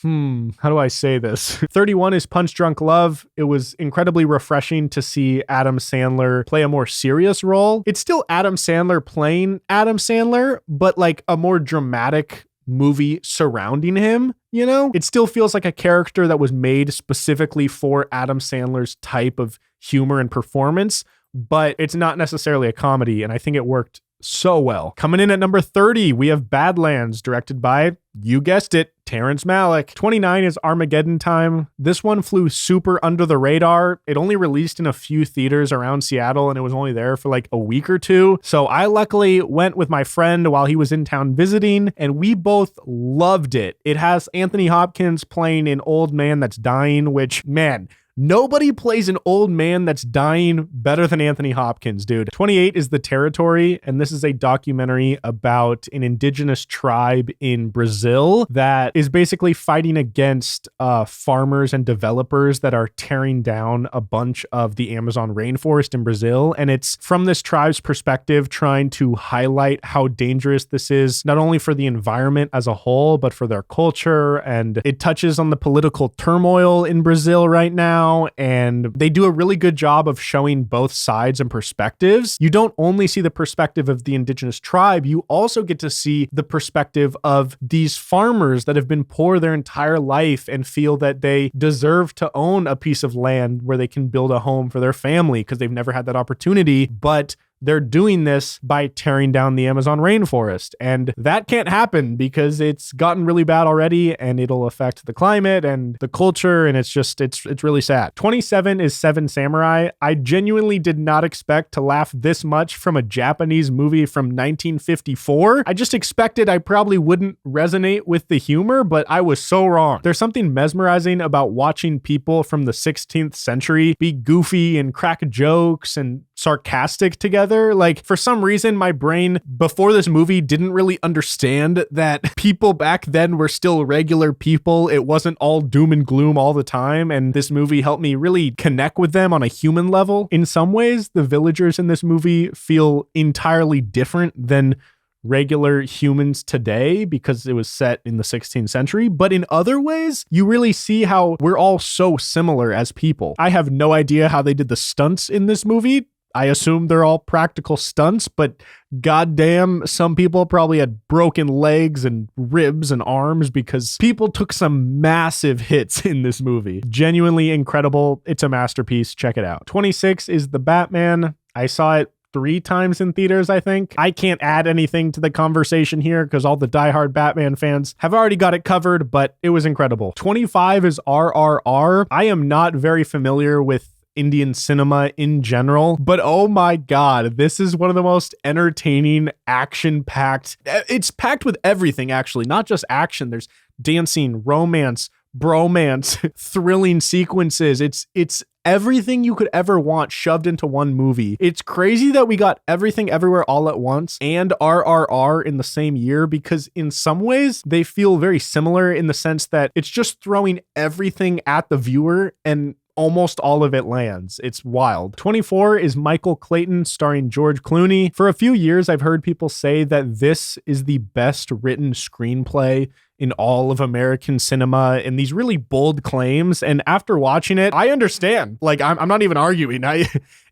do I say this? 31 is Punch Drunk Love. It was incredibly refreshing to see Adam Sandler play a more serious role. It's still Adam Sandler playing Adam Sandler, but like a more dramatic movie surrounding him, you know? It still feels like a character that was made specifically for Adam Sandler's type of humor and performance, but it's not necessarily a comedy, and I think it worked so well. Coming in at number 30, we have Badlands, directed by, you guessed it, Terrence Malick. 29 is Armageddon Time. This one flew super under the radar. It only released in a few theaters around Seattle, and it was only there for like a week or two. So I luckily went with my friend while he was in town visiting, and we both loved it. It has Anthony Hopkins playing an old man that's dying, which, man, nobody plays an old man that's dying better than Anthony Hopkins, dude. 28 is The Territory, and this is a documentary about an indigenous tribe in Brazil that is basically fighting against farmers and developers that are tearing down a bunch of the Amazon rainforest in Brazil. And it's from this tribe's perspective, trying to highlight how dangerous this is, not only for the environment as a whole, but for their culture. And it touches on the political turmoil in Brazil right now. And they do a really good job of showing both sides and perspectives. You don't only see the perspective of the indigenous tribe, you also get to see the perspective of these farmers that have been poor their entire life and feel that they deserve to own a piece of land where they can build a home for their family because they've never had that opportunity. But they're doing this by tearing down the Amazon rainforest. And that can't happen because it's gotten really bad already and it'll affect the climate and the culture. And it's really sad. 27 is Seven Samurai. I genuinely did not expect to laugh this much from a Japanese movie from 1954. I just expected I probably wouldn't resonate with the humor, but I was so wrong. There's something mesmerizing about watching people from the 16th century be goofy and crack jokes and sarcastic together. Like, for some reason, my brain before this movie didn't really understand that people back then were still regular people. It wasn't all doom and gloom all the time. And this movie helped me really connect with them on a human level. In some ways, the villagers in this movie feel entirely different than regular humans today because it was set in the 16th century. But in other ways, you really see how we're all so similar as people. I have no idea how they did the stunts in this movie. I assume they're all practical stunts, but goddamn, some people probably had broken legs and ribs and arms because people took some massive hits in this movie. Genuinely incredible. It's a masterpiece. Check it out. 26 is The Batman. I saw it 3 times in theaters, I think. I can't add anything to the conversation here because all the diehard Batman fans have already got it covered, but it was incredible. 25 is RRR. I am not very familiar with Indian cinema in general, but oh my God, this is one of the most entertaining, action-packed. It's packed with everything, actually, not just action. There's dancing, romance, bromance, thrilling sequences. It's everything you could ever want shoved into one movie. It's crazy that we got Everything Everywhere All at Once and RRR in the same year because in some ways they feel very similar in the sense that it's just throwing everything at the viewer and almost all of it lands. It's wild. 24 is Michael Clayton starring George Clooney. For a few years, I've heard people say that this is the best written screenplay in all of American cinema and these really bold claims. And after watching it, I understand. Like, I'm not even arguing.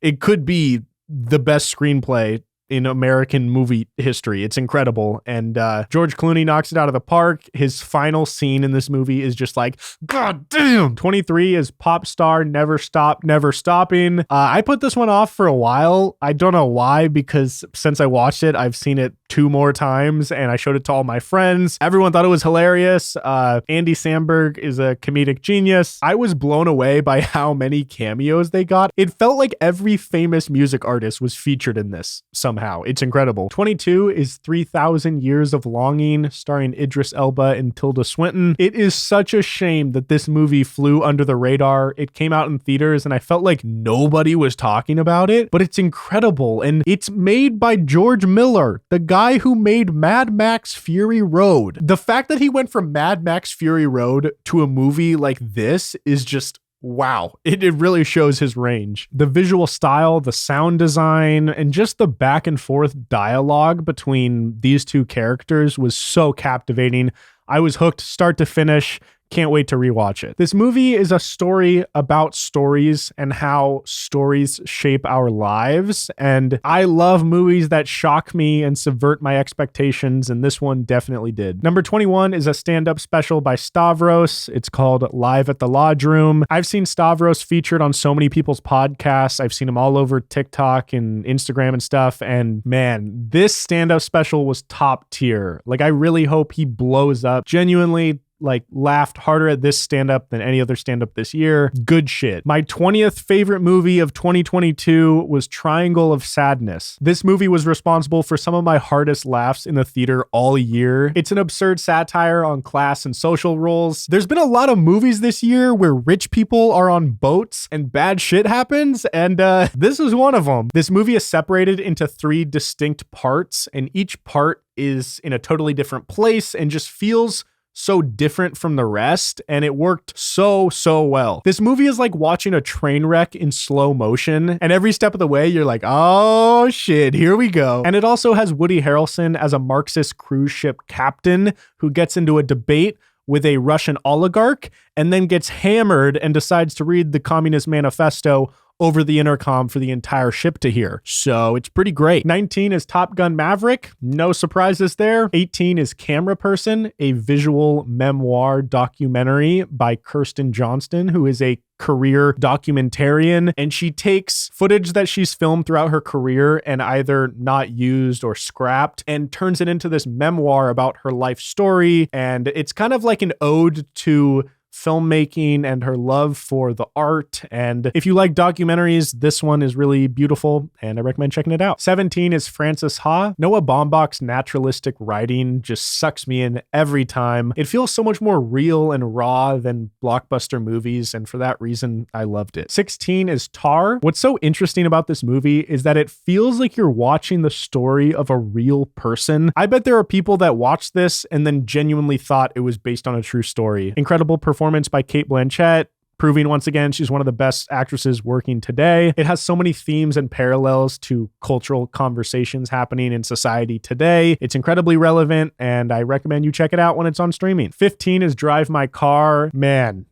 It could be the best screenplay in American movie history. It's incredible. And George Clooney knocks it out of the park. His final scene in this movie is just like, God damn. 23 is Pop Star, Never Stop, Never Stopping. I put this one off for a while. I don't know why, because since I watched it, I've seen it 2 more times and I showed it to all my friends. Everyone thought it was hilarious. Andy Samberg is a comedic genius. I was blown away by how many cameos they got. It felt like every famous music artist was featured in this somehow. It's incredible. 22 is 3,000 Years of Longing, starring Idris Elba and Tilda Swinton. It is such a shame that this movie flew under the radar. It came out in theaters and I felt like nobody was talking about it, but it's incredible. And it's made by George Miller, the guy who made Mad Max Fury Road. The fact that he went from Mad Max Fury Road to a movie like this is just wow. It really shows his range. The visual style, the sound design, and just the back and forth dialogue between these 2 characters was so captivating. I was hooked start to finish. Can't wait to rewatch it. This movie is a story about stories and how stories shape our lives. And I love movies that shock me and subvert my expectations, and this one definitely did. Number 21 is a stand-up special by Stavros. It's called Live at the Lodge Room. I've seen Stavros featured on so many people's podcasts. I've seen him all over TikTok and Instagram and stuff. And man, this stand-up special was top tier. Like, I really hope he blows up. Genuinely, like, laughed harder at this stand-up than any other stand-up this year. Good shit. My 20th favorite movie of 2022 was Triangle of Sadness. This movie was responsible for some of my hardest laughs in the theater all year. It's an absurd satire on class and social roles. There's been a lot of movies this year where rich people are on boats and bad shit happens, and this is one of them. This movie is separated into 3 distinct parts, and each part is in a totally different place and just feels so different from the rest, and it worked so well. This movie is like watching a train wreck in slow motion, and every step of the way you're like, oh shit, here we go. And it also has Woody Harrelson as a Marxist cruise ship captain who gets into a debate with a Russian oligarch and then gets hammered and decides to read the Communist Manifesto over the intercom for the entire ship to hear. So it's pretty great. 19 is Top Gun Maverick. No surprises there. 18 is Camera Person, a visual memoir documentary by Kirsten Johnston, who is a career documentarian, and she takes footage that she's filmed throughout her career and either not used or scrapped and turns it into this memoir about her life story. And it's kind of like an ode to filmmaking and her love for the art. And if you like documentaries, this one is really beautiful and I recommend checking it out. 17 is Frances Ha. Noah Baumbach's naturalistic writing just sucks me in every time. It feels so much more real and raw than blockbuster movies, and for that reason, I loved it. 16 is Tar. What's so interesting about this movie is that it feels like you're watching the story of a real person. I bet there are people that watched this and then genuinely thought it was based on a true story. Incredible performance by Cate Blanchett, proving once again she's one of the best actresses working today. It has so many themes and parallels to cultural conversations happening in society today. It's incredibly relevant, and I recommend you check it out when it's on streaming. 15 is Drive My Car. Man,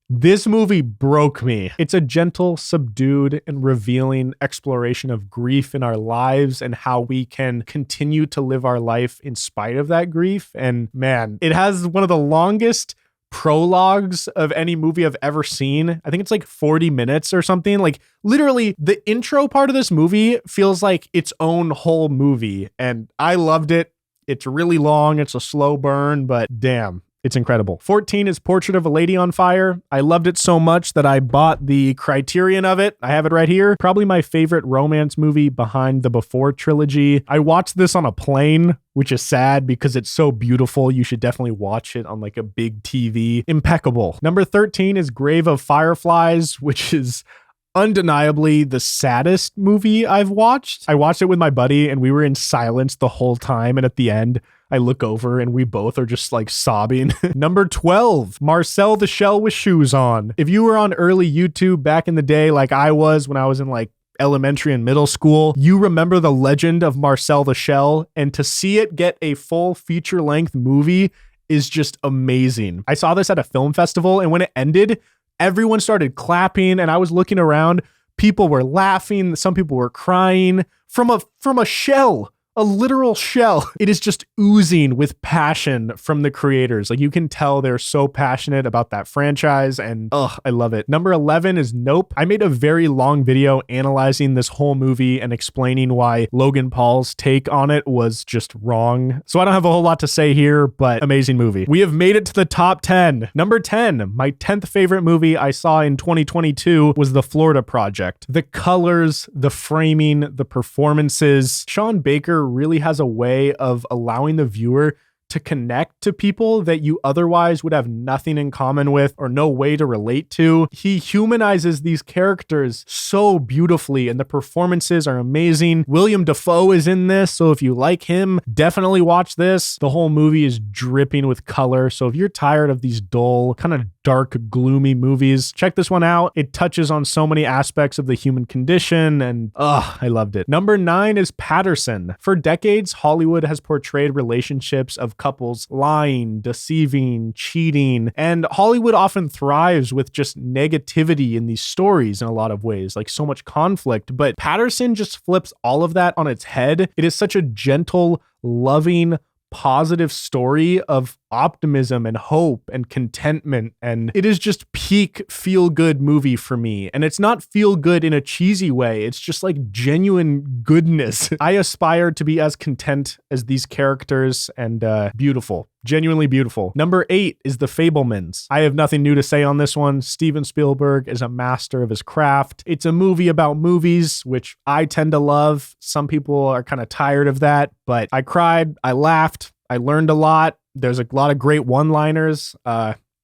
this movie broke me. It's a gentle, subdued, and revealing exploration of grief in our lives and how we can continue to live our life in spite of that grief. And man, it has one of the longest prologues of any movie I've ever seen. I think it's like 40 minutes or something. Like, literally, the intro part of this movie feels like its own whole movie, and I loved it. It's really long. It's a slow burn, but damn, it's incredible. 14 is Portrait of a Lady on Fire. I loved it so much that I bought the Criterion of it. I have it right here. Probably my favorite romance movie behind the Before trilogy. I watched this on a plane, which is sad because it's so beautiful. You should definitely watch it on like a big TV. Impeccable. Number 13 is Grave of Fireflies, which is undeniably the saddest movie I've watched. I watched it with my buddy and we were in silence the whole time. And at the end, I look over and we both are just like sobbing. Number 12, Marcel the Shell with Shoes On. If you were on early YouTube back in the day, like I was when I was in like elementary and middle school, you remember the legend of Marcel the Shell, and to see it get a full feature-length movie is just amazing. I saw this at a film festival, and when it ended, everyone started clapping, and I was looking around. People were laughing. Some people were crying from a shell. A literal shell. It is just oozing with passion from the creators. Like, you can tell they're so passionate about that franchise, and I love it. Number 11 is Nope. I made a very long video analyzing this whole movie and explaining why Logan Paul's take on it was just wrong. So I don't have a whole lot to say here, but amazing movie. We have made it to the top 10. Number 10, my 10th favorite movie I saw in 2022 was The Florida Project. The colors, the framing, the performances. Sean Baker really has a way of allowing the viewer to connect to people that you otherwise would have nothing in common with or no way to relate to. He humanizes these characters so beautifully, and the performances are amazing. William Dafoe is in this, so if you like him, definitely watch this. The whole movie is dripping with color, so if you're tired of these dull, kind of dark, gloomy movies, check this one out. It touches on so many aspects of the human condition, and I loved it. Number 9 is Patterson. For decades, Hollywood has portrayed relationships of couples lying, deceiving, cheating, and Hollywood often thrives with just negativity in these stories in a lot of ways, like so much conflict, but Patterson just flips all of that on its head. It is such a gentle, loving, positive story of optimism and hope and contentment, and it is just peak feel good movie for me. And it's not feel good in a cheesy way, it's just like genuine goodness. I aspire to be as content as these characters, and beautiful, genuinely beautiful. Number 8 is The Fabelmans. I have nothing new to say on this one. Steven Spielberg is a master of his craft. It's a movie about movies, which I tend to love. Some people are kind of tired of that, but I cried, I laughed, I learned a lot. There's a lot of great one-liners.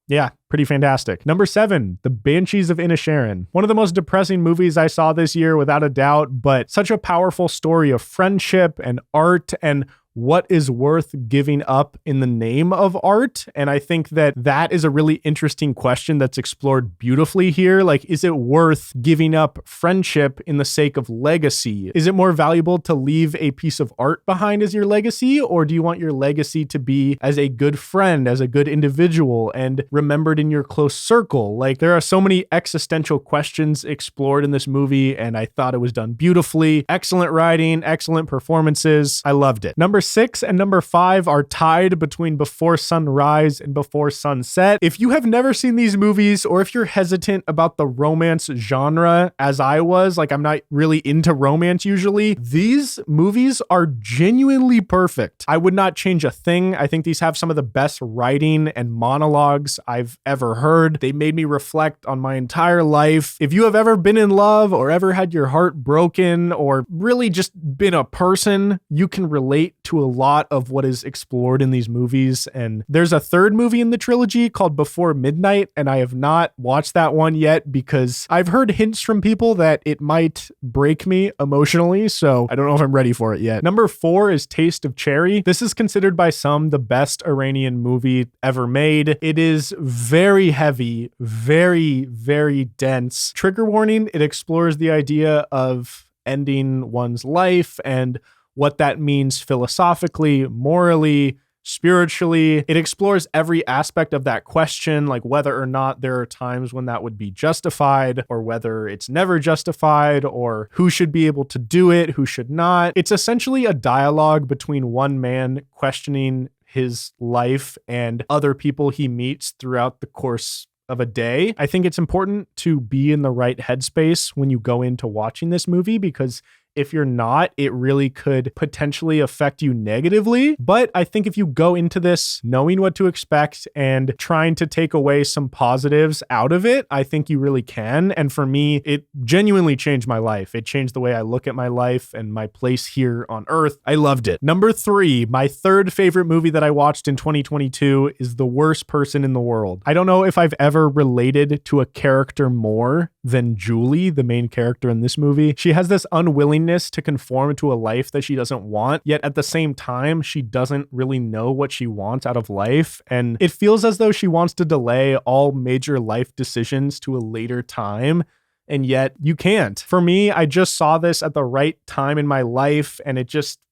Yeah, pretty fantastic. Number 7, The Banshees of Inisherin. One of the most depressing movies I saw this year, without a doubt, but such a powerful story of friendship and art and what is worth giving up in the name of art. And I think that is a really interesting question that's explored beautifully here. Like, is it worth giving up friendship in the sake of legacy? Is it more valuable to leave a piece of art behind as your legacy? Or do you want your legacy to be as a good friend, as a good individual, and remembered in your close circle? Like, there are so many existential questions explored in this movie, and I thought it was done beautifully. Excellent writing, excellent performances. I loved it. Number 6 and number 5 are tied between Before Sunrise and Before Sunset. If you have never seen these movies, or if you're hesitant about the romance genre, as I was, like, I'm not really into romance usually, these movies are genuinely perfect. I would not change a thing. I think these have some of the best writing and monologues I've ever heard. They made me reflect on my entire life. If you have ever been in love, or ever had your heart broken, or really just been a person, you can relate to a lot of what is explored in these movies. And there's a third movie in the trilogy called Before Midnight, and I have not watched that one yet because I've heard hints from people that it might break me emotionally, so I don't know if I'm ready for it yet. Number 4 is Taste of Cherry. This is considered by some the best Iranian movie ever made. It is very heavy, very, very dense. Trigger warning, it explores the idea of ending one's life and what that means philosophically, morally, spiritually. It explores every aspect of that question, like whether or not there are times when that would be justified, or whether it's never justified, or who should be able to do it, who should not. It's essentially a dialogue between one man questioning his life and other people he meets throughout the course of a day. I think it's important to be in the right headspace when you go into watching this movie, because if you're not, it really could potentially affect you negatively. But I think if you go into this knowing what to expect and trying to take away some positives out of it, I think you really can. And for me, it genuinely changed my life. It changed the way I look at my life and my place here on earth. I loved it. Number 3, my third favorite movie that I watched in 2022 is The Worst Person in the World. I don't know if I've ever related to a character more than Julie, the main character in this movie. She has this unwillingness to conform to a life that she doesn't want, yet at the same time, she doesn't really know what she wants out of life. And it feels as though she wants to delay all major life decisions to a later time and yet you can't. For me, I just saw this at the right time in my life, and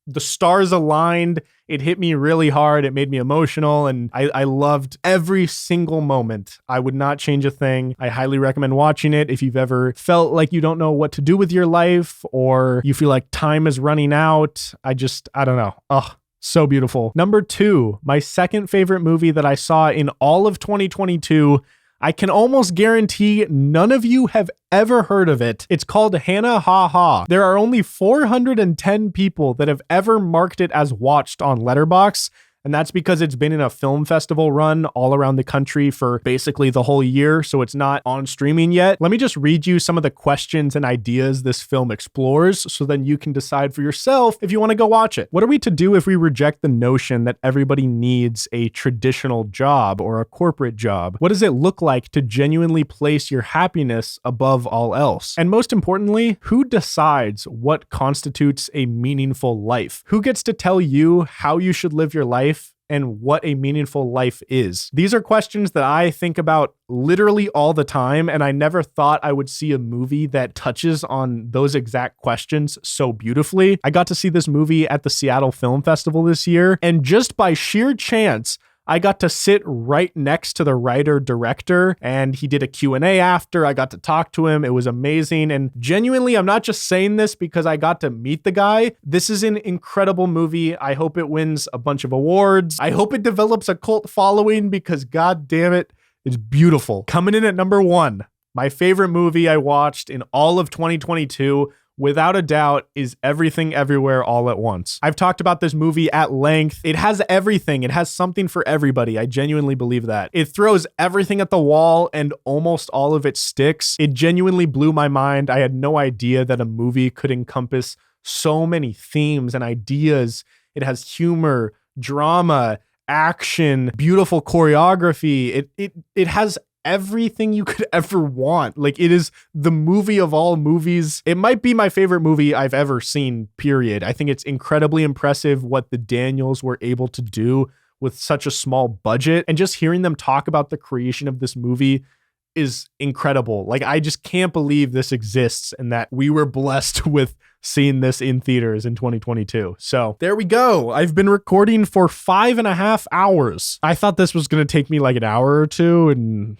the stars aligned. It hit me really hard. It made me emotional, and I loved every single moment. I would not change a thing. I highly recommend watching it if you've ever felt like you don't know what to do with your life, or you feel like time is running out. I don't know. Oh, so beautiful. Number 2, my second favorite movie that I saw in all of 2022. I can almost guarantee none of you have ever heard of it. It's called Hannah Ha Ha. There are only 410 people that have ever marked it as watched on Letterboxd. And that's because it's been in a film festival run all around the country for basically the whole year, so it's not on streaming yet. Let me just read you some of the questions and ideas this film explores, so then you can decide for yourself if you want to go watch it. What are we to do if we reject the notion that everybody needs a traditional job or a corporate job? What does it look like to genuinely place your happiness above all else? And most importantly, who decides what constitutes a meaningful life? Who gets to tell you how you should live your life and what a meaningful life is? These are questions that I think about literally all the time, and I never thought I would see a movie that touches on those exact questions so beautifully. I got to see this movie at the Seattle Film Festival this year, and just by sheer chance, I got to sit right next to the writer-director, and he did a Q&A after. I got to talk to him. It was amazing. And genuinely, I'm not just saying this because I got to meet the guy. This is an incredible movie. I hope it wins a bunch of awards. I hope it develops a cult following because, god damn it, it's beautiful. Coming in at number 1, my favorite movie I watched in all of 2022, without a doubt, is Everything Everywhere All at Once. I've talked about this movie at length. It has everything. It has something for everybody. I genuinely believe that. It throws everything at the wall and almost all of it sticks. It genuinely blew my mind. I had no idea that a movie could encompass so many themes and ideas. It has humor, drama, action, beautiful choreography. It has everything you could ever want. Like, it is the movie of all movies. It might be my favorite movie I've ever seen, period. I think it's incredibly impressive what the Daniels were able to do with such a small budget. And just hearing them talk about the creation of this movie is incredible. Like, I just can't believe this exists and that we were blessed with seeing this in theaters in 2022. So there we go. I've been recording for 5.5 hours. I thought this was going to take me like an hour or two, and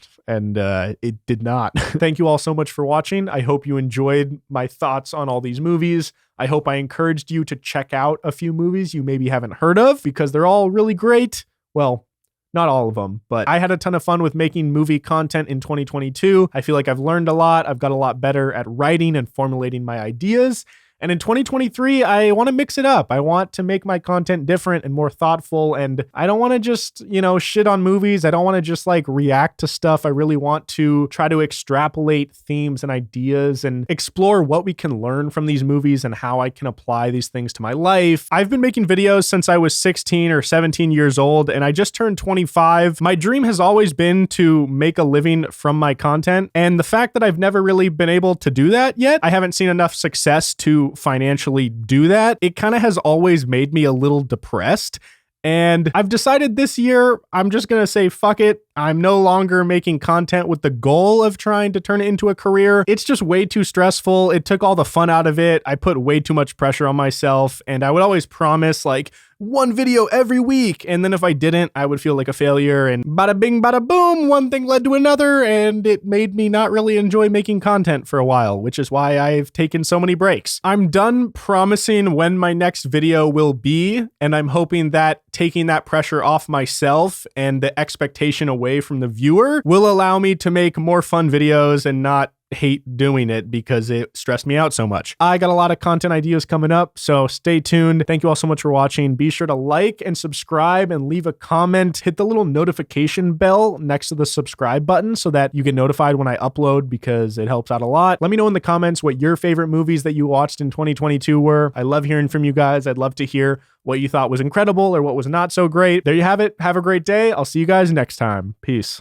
it did not. Thank you all so much for watching. I hope you enjoyed my thoughts on all these movies. I hope I encouraged you to check out a few movies you maybe haven't heard of because they're all really great. Well, not all of them, but I had a ton of fun with making movie content in 2022. I feel like I've learned a lot. I've got a lot better at writing and formulating my ideas. And in 2023, I want to mix it up. I want to make my content different and more thoughtful. And I don't want to just, shit on movies. I don't want to just like react to stuff. I really want to try to extrapolate themes and ideas and explore what we can learn from these movies and how I can apply these things to my life. I've been making videos since I was 16 or 17 years old, and I just turned 25. My dream has always been to make a living from my content. And the fact that I've never really been able to do that yet, I haven't seen enough success to financially do that. It kind of has always made me a little depressed. And I've decided this year, I'm just going to say, fuck it. I'm no longer making content with the goal of trying to turn it into a career. It's just way too stressful. It took all the fun out of it. I put way too much pressure on myself. And I would always promise like one video every week. And then if I didn't, I would feel like a failure. And bada bing, bada boom, one thing led to another. And it made me not really enjoy making content for a while, which is why I've taken so many breaks. I'm done promising when my next video will be. And I'm hoping that taking that pressure off myself and the expectation away from the viewer will allow me to make more fun videos and not hate doing it because it stressed me out so much. I got a lot of content ideas coming up, so stay tuned. Thank you all so much for watching. Be sure to like and subscribe and leave a comment. Hit the little notification bell next to the subscribe button so that you get notified when I upload because it helps out a lot. Let me know in the comments what your favorite movies that you watched in 2022 were. I love hearing from you guys. I'd love to hear what you thought was incredible or what was not so great. There you have it. Have a great day. I'll see you guys next time. Peace.